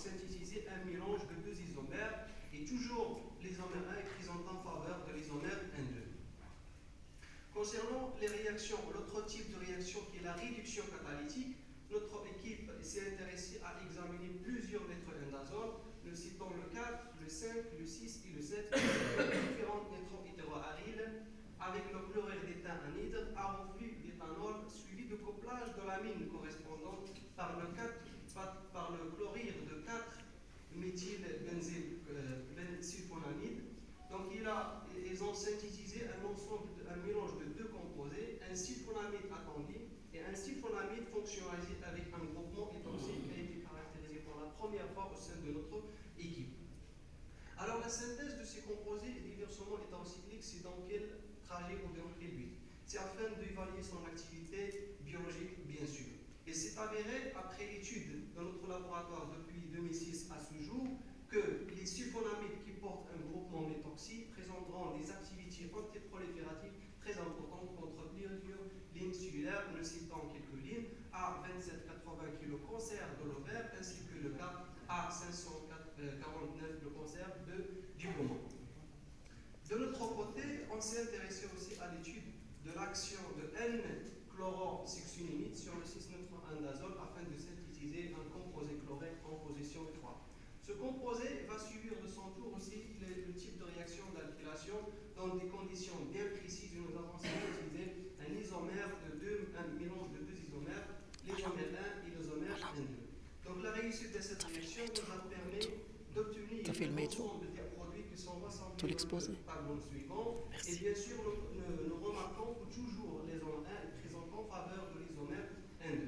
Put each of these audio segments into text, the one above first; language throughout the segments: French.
synthétiser un mélange de deux isomères, et toujours l'isomère 1 est présenté en faveur de l'isomère N2. Concernant les réactions, l'autre type de réaction qui est la réduction catalytique, notre équipe s'est intéressée à examiner plusieurs nitroindazole, nous citons le 4, le 5, le 6 et le 7, différentes nitrohétéroariles avec le chlorure d'éthane anhydre à reflux d'éthanol suivi de couplage de l'amine correspondante par le chlorure de 4 méthylbenzylphonamide. Donc ils ont synthétisé un mélange de deux composés, un sulfonamide attendu et un sulfonamide fonctionnalisé avec un groupement étoxique qui a été caractérisé pour la première fois au sein de notre équipe. Alors la synthèse de ces composés diversement hétérocycliques, c'est dans quel trajet ou dans quel but? C'est afin d'évaluer son activité biologique, bien sûr. Et c'est avéré, après étude dans notre laboratoire depuis 2006 à ce jour, que les sulfonamides qui portent un groupement méthoxy présenteront des activités antiprolifératives très importantes contre lignes cellulaires, nous citons quelques lignes, A2780 qui est le cancer de l'ovaire, ainsi que le cas A549 le cancer du poumon. De notre côté, on s'est intéressé aussi à l'étude de l'action de N-chlorosuccinimide sur le 6-nitroindazole afin de synthétiser un composé chloré en position 3. Ce composé va subir de son tour aussi le type de réaction d'alkylation dans des conditions bien précises. Nous avons synthétisé un isomère un mélange de deux isomères, l'isomère 1 et l'isomère N2. Donc la réussite de cette réaction nous a permis d'obtenir l'ensemble des produits qui sont rassemblés dans le tableau suivant. Et bien sûr, nous remarquons que toujours l'isomère 1 est présent en faveur de l'isomère N2.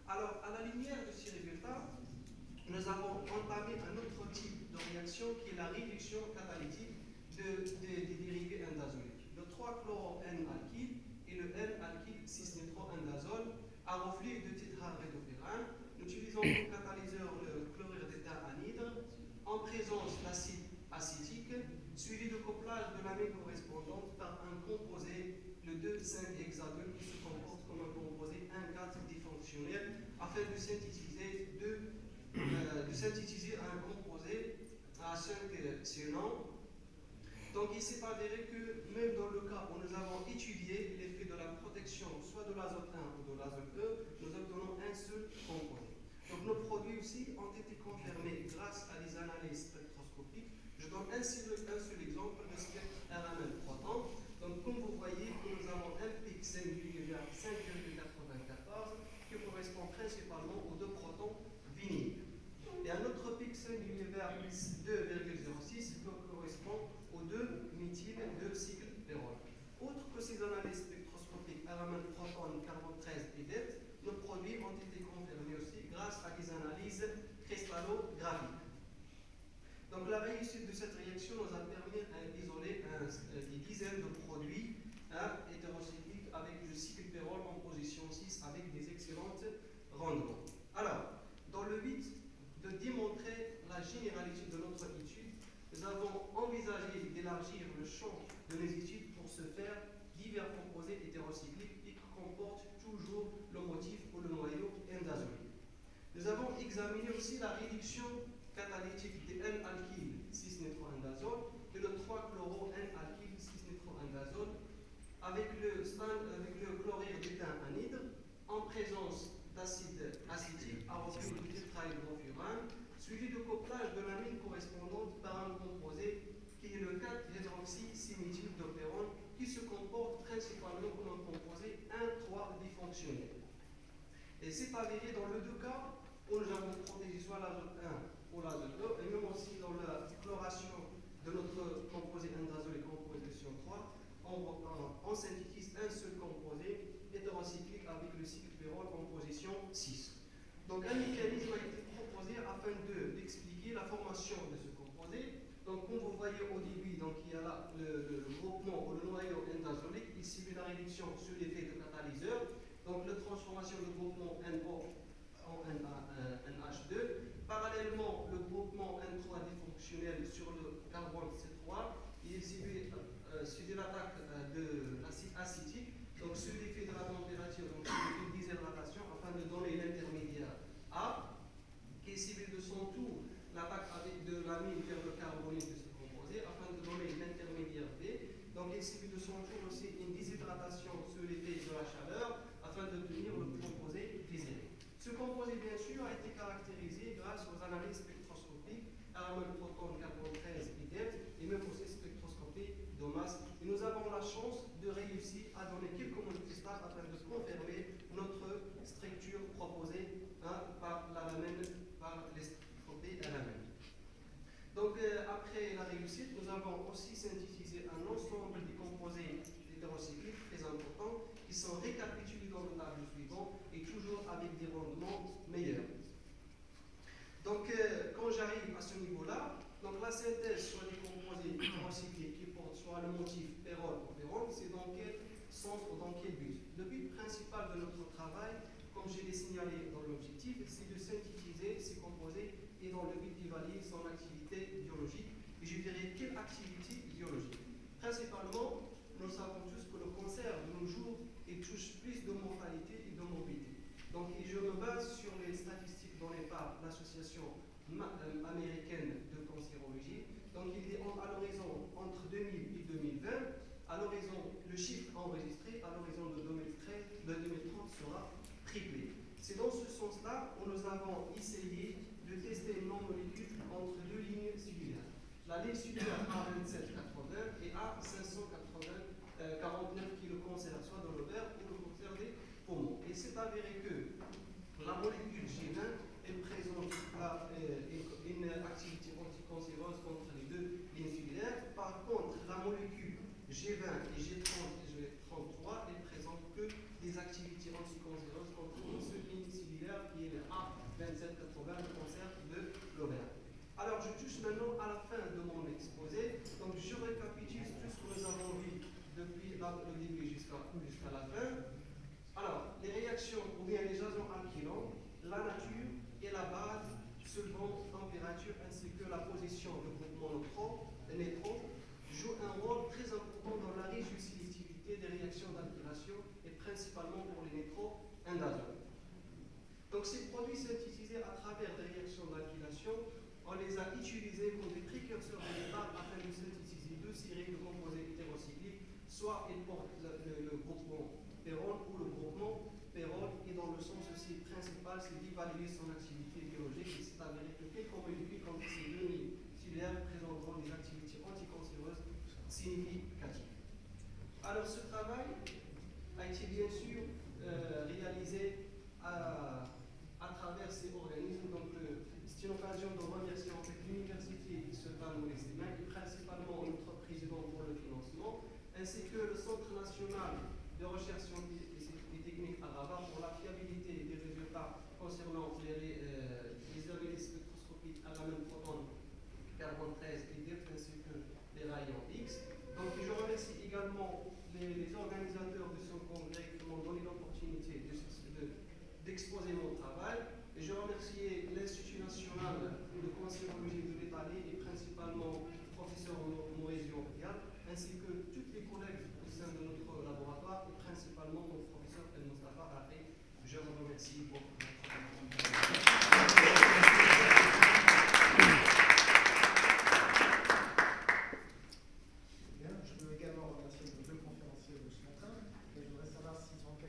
Alors, à la lumière de ces résultats, nous avons entamé un autre type de réaction qui est la réduction catalytique des dérivés indazoliques. Le 3-chloro-N-alkyle et le N-alkyle 6-nitroindazole à reflux de tétrahydropérane. Nous utilisons comme catalyseur le chlorure d'éthane anhydre en présence d'acide acétique suivi de couplage de l'amine correspondante par un composé, le 2,5-hexadone, qui se comporte comme un composé 1,4 difonctionnel afin de synthétiser un composé à 5 cénons. Donc il s'est avéré que même dans le cas où nous avons étudié l'effet de la protection soit de l'azote 1 ou de l'azote E, nous obtenons un seul composé. Donc nos produits aussi ont été confirmés grâce à des analyses spectroscopiques. Je donne un seul exemple de spectre RMN proton. Donc comme vous voyez, nous avons un pic singulier 5,94 qui correspond principalement aux deux protons vinyles. Et un autre pic singulier vers 2,06 qui correspond aux deux méthyl de cycle pérol. Outre que ces analyses spectroscopiques RMN proton, carbone 13 et DET, nos produits ont été confirmés aussi grâce à des analyses cristallographiques. Donc la réussite de cette réaction nous a permis d'isoler des dizaines de produits hétérocycliques avec le cycle pérol en position 6 avec des excellentes rendements. Alors, dans le but de démontrer la généralité de notre étude, nous avons envisagé d'élargir le champ de nos études pour se faire divers composés hétérocycliques et qui comportent toujours le motif ou le noyau indazolique. Nous avons examiné aussi la réduction catalytique des N-alkyle 6-nitroindazole et le 3-chloro-N-alkyle 6-nitroindazole avec le chlorure d'éthane anhydre en présence d'acide acétique à reflux de tétrahydrofurane suivi de couplage de l'amine correspondante par un composé qui est le 4-hydroxy-6-méthyldoperone qui se comporte principalement comme un composé 1,3 difonctionnel. Et c'est avéré dans les deux cas où nous avons protégé soit l'azote 1 ou l'azote E, et même aussi dans la chloration de notre composé indazole et composition 3, on synthétise un seul composé hétérocyclique avec le cycle pérol en position 6. Donc un mécanisme a été proposé afin d'expliquer la formation de ce composé. Donc comme vous voyez au début, donc, il y a là le groupement ou le noyau indazolique, il subit la réduction sur l'effet de catalyseur. Donc la transformation du groupement NO en NH2. Parallèlement, le groupement N3 difonctionnel sur le carbone C3, il subit l'attaque de l'acide acétique, donc sous l'effet de la température, donc sous l'effet de déshydratation, afin de donner l'intermédiaire A, qui subit de son tour l'attaque de l'amine vers le carbonyle de ce composé afin de donner l'intermédiaire B. Donc il suffit de son tour aussi une déshydratation sous l'effet de la chaleur afin d'obtenir le composé désiré. Ce composé, bien sûr, a été caractérisé grâce aux analyses spectroscopiques aramol proton carbone 13 idem et même aussi spectroscopie de masse. Et nous avons la chance de réussir à donner quelques molécules stables afin de confirmer notre structure proposée par les spectroscopies RMN. Donc après la réussite, nous avons aussi synthétisé un ensemble de composés hétérocycliques très importants qui sont récapitulés dans le tableau suivant et toujours avec des rendements meilleurs. Donc quand j'arrive à ce niveau-là, donc la synthèse sur les composés hétérocycliques qui portent soit le motif pérol ou pérol, c'est dans quel sens ou dans quel but? Le but principal de notre travail, comme je l'ai signalé dans l'objectif, c'est de synthétiser ces composés et dans le but d'évaluer son activité biologique. Et je dirais quelle activité biologique? Principalement, nous savons tous que le cancer de nos jours touche plus de mortalité et de morbidité. Donc je me base sur les statistiques données par l'association américaine de cancérologie. Donc il dit à l'horizon entre 2000 et 2020, à l'horizon, le chiffre enregistré à l'horizon de 2030 sera triplé. C'est dans ce sens-là où nous avons essayé de tester nos molécules entre deux lignes cellulaires. La ligne cellulaire A2780 et A549 qui le concerne soit dans l'ovaire ou le cancer des poumons. Et c'est avéré que la molécule G20 présente une activité anticancéreuse contre les deux lignes cellulaires. Par contre, la molécule G20 et G30 et G33 ne présentent que des activités anticancéreuses contre une seule ligne cellulaire qui est le A2780, le cancer de l'ovaire. Alors, je touche maintenant à la fin de mon exposé. Donc, je récapitule tout ce que nous avons vu depuis le début jusqu'à la fin. Alors, les réactions ou bien les agents alkylants, la nature et la base, solvant, température ainsi que la position du groupement nétron jouent un rôle très important dans la réjustilité des réactions d'alkylation et principalement pour les nétro-indazole. Donc ces produits synthétisés à travers des réactions d'alkylation, on les a utilisés comme des précurseurs de départ afin de synthétiser deux séries de composés hétérocycliques, soit ils portent le groupement pérol ou le groupement pérol, et dans le sens aussi principal, c'est d'évaluer son activité biologique. Et c'est avéré que quelques molécules comme ces deux lignes cellulaires présenteront des activités anticancéreuses significatives. Alors ce travail a été bien sûr réalisé à travers ces organismes. Donc c'est une occasion de remercier en fait l'université qui se bat dans les mains, et principalement notre président pour le financement, ainsi que le Centre national de recherche scientifique et technique à Rabat pour la fiabilité des résultats concernant les analyses spectroscopiques à la même proton carbone 13 et DEF ainsi que les rayons X. Donc je remercie également les organisateurs de ce congrès qui m'ont donné l'opportunité d'exposer mon travail. Et je remercie l'Institut national de cancérologie de l'Italie et principalement le professeur Maurizio Pial, ainsi que tous les collègues au sein de notre laboratoire et principalement nos